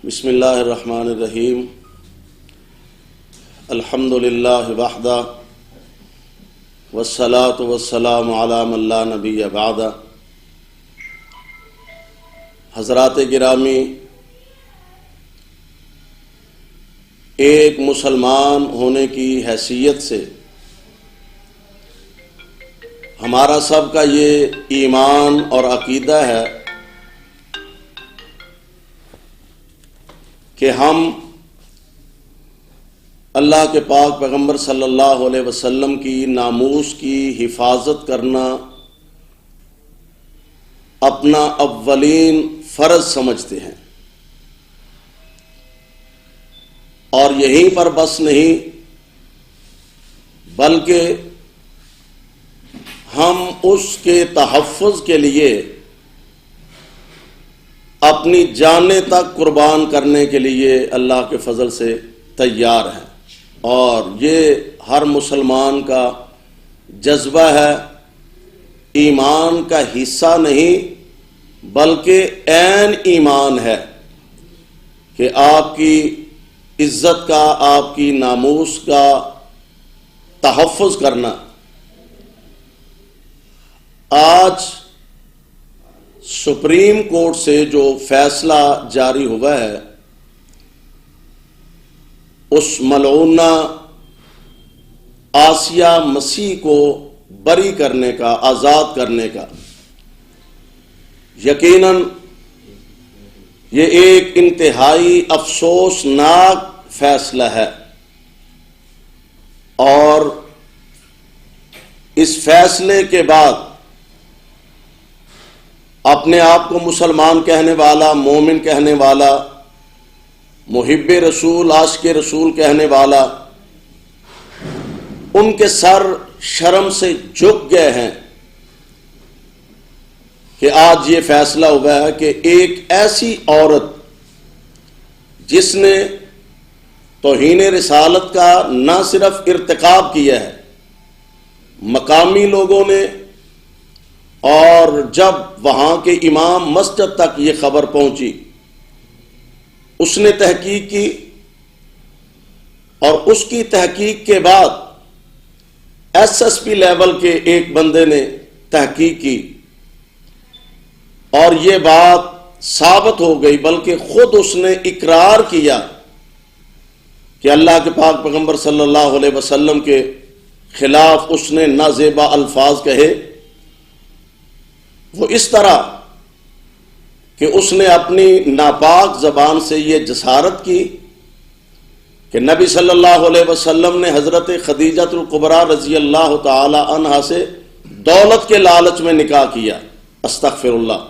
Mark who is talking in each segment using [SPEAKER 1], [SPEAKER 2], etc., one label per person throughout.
[SPEAKER 1] بسم اللہ الرحمن الرحیم الحمد للہ وحدہ والصلاة والسلام علی من لا نبی بعدہ۔ حضرات گرامی، ایک مسلمان ہونے کی حیثیت سے ہمارا سب کا یہ ایمان اور عقیدہ ہے کہ ہم اللہ کے پاک پیغمبر صلی اللہ علیہ وسلم کی ناموس کی حفاظت کرنا اپنا اولین فرض سمجھتے ہیں، اور یہیں پر بس نہیں بلکہ ہم اس کے تحفظ کے لیے اپنی جانیں تک قربان کرنے کے لیے اللہ کے فضل سے تیار ہیں، اور یہ ہر مسلمان کا جذبہ ہے، ایمان کا حصہ نہیں بلکہ عین ایمان ہے کہ آپ کی عزت کا، آپ کی ناموس کا تحفظ کرنا۔ آج سپریم کورٹ سے جو فیصلہ جاری ہوا ہے، اس ملعونہ آسیہ مسیح کو بری کرنے کا، آزاد کرنے کا، یقیناً یہ ایک انتہائی افسوسناک فیصلہ ہے، اور اس فیصلے کے بعد اپنے آپ کو مسلمان کہنے والا، مومن کہنے والا، محب رسول، عاشق رسول کہنے والا، ان کے سر شرم سے جھک گئے ہیں کہ آج یہ فیصلہ ہوا ہے کہ ایک ایسی عورت جس نے توہین رسالت کا نہ صرف ارتکاب کیا ہے، مقامی لوگوں نے، اور جب وہاں کے امام مسجد تک یہ خبر پہنچی، اس نے تحقیق کی، اور اس کی تحقیق کے بعد ایس ایس پی لیول کے ایک بندے نے تحقیق کی، اور یہ بات ثابت ہو گئی، بلکہ خود اس نے اقرار کیا کہ اللہ کے پاک پیغمبر صلی اللہ علیہ وسلم کے خلاف اس نے نازیبا الفاظ کہے۔ وہ اس طرح کہ اس نے اپنی ناپاک زبان سے یہ جسارت کی کہ نبی صلی اللہ علیہ وسلم نے حضرت خدیجہ الکبریٰ رضی اللہ تعالی عنہا سے دولت کے لالچ میں نکاح کیا۔ استغفر اللہ۔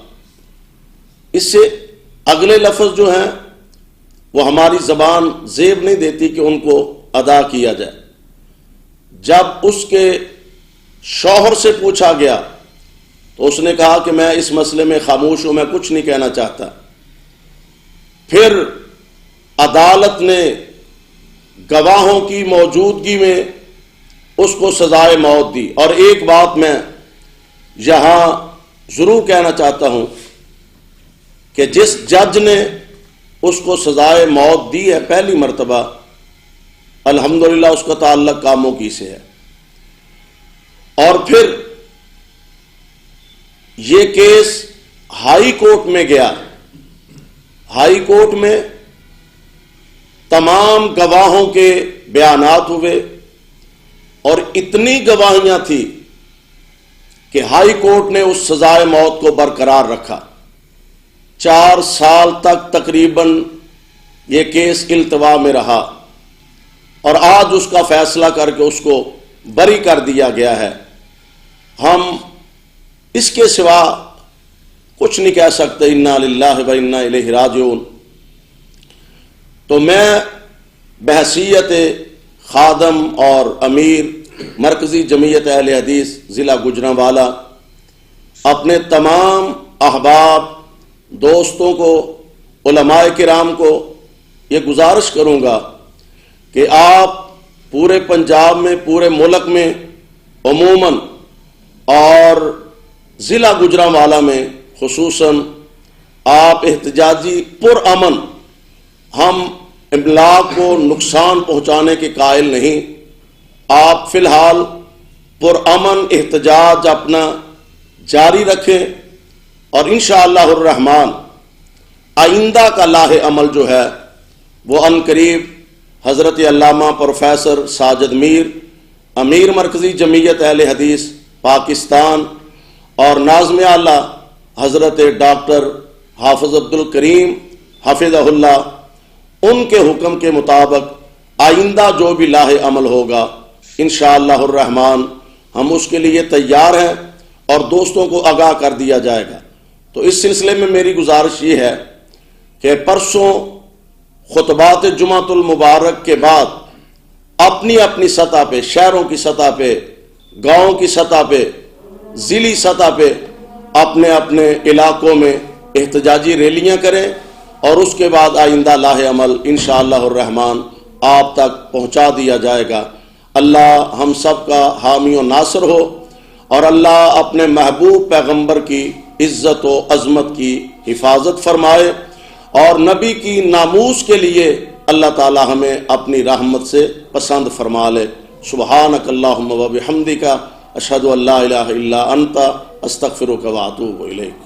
[SPEAKER 1] اس سے اگلے لفظ جو ہیں وہ ہماری زبان زیب نہیں دیتی کہ ان کو ادا کیا جائے۔ جب اس کے شوہر سے پوچھا گیا تو اس نے کہا کہ میں اس مسئلے میں خاموش ہوں، میں کچھ نہیں کہنا چاہتا۔ پھر عدالت نے گواہوں کی موجودگی میں اس کو سزائے موت دی۔ اور ایک بات میں یہاں ضرور کہنا چاہتا ہوں کہ جس جج نے اس کو سزائے موت دی ہے پہلی مرتبہ، الحمدللہ اس کا تعلق کاموں کی سے ہے۔ اور پھر یہ کیس ہائی کورٹ میں گیا۔ ہائی کورٹ میں تمام گواہوں کے بیانات ہوئے، اور اتنی گواہیاں تھیں کہ ہائی کورٹ نے اس سزائے موت کو برقرار رکھا۔ 4 سال تک تقریباً یہ کیس التوا میں رہا، اور آج اس کا فیصلہ کر کے اس کو بری کر دیا گیا ہے۔ ہم اس کے سوا کچھ نہیں کہہ سکتے۔ انا للہ و انا الیہ راجعون۔ تو میں بحیثیت خادم اور امیر مرکزی جمعیت اہل حدیث ضلع گوجرانوالہ اپنے تمام احباب، دوستوں کو، علماء کرام کو یہ گزارش کروں گا کہ آپ پورے پنجاب میں، پورے ملک میں عموماً، اور ضلع گوجرانوالہ میں خصوصاً آپ احتجاجی پرامن ہم املاک کو نقصان پہنچانے کے قائل نہیں. آپ فی الحال پرامن احتجاج اپنا جاری رکھیں اور انشاءاللہ الرحمن آئندہ کا لاہ عمل جو ہے وہ ان قریب حضرت علامہ پروفیسر ساجد میر امیر مرکزی جمعیت اہل حدیث پاکستان اور ناظم اعلیٰ حضرت ڈاکٹر حافظ عبد الکریم حفظہ اللہ ان کے حکم کے مطابق آئندہ جو بھی لاہ عمل ہوگا انشاءاللہ الرحمن ہم اس کے لیے تیار ہیں اور دوستوں کو آگاہ کر دیا جائے گا. تو اس سلسلے میں میری گزارش یہ ہے کہ پرسوں خطبات جمعۃ المبارک کے بعد اپنی اپنی سطح پہ، شہروں کی سطح پہ، گاؤں کی سطح پہ، ضلعی سطح پہ اپنے اپنے علاقوں میں احتجاجی ریلیاں کریں اور اس کے بعد آئندہ لاہ عمل انشاءاللہ الرحمن آپ تک پہنچا دیا جائے گا. اللہ ہم سب کا حامی و ناصر ہو اور اللہ اپنے محبوب پیغمبر کی عزت و عظمت کی حفاظت فرمائے اور نبی کی ناموس کے لیے اللہ تعالی ہمیں اپنی رحمت سے پسند فرما لے. سبحانک اللہم و بحمدک اشہد ان لا الہ الا انت استغفرک و اتوب الیک.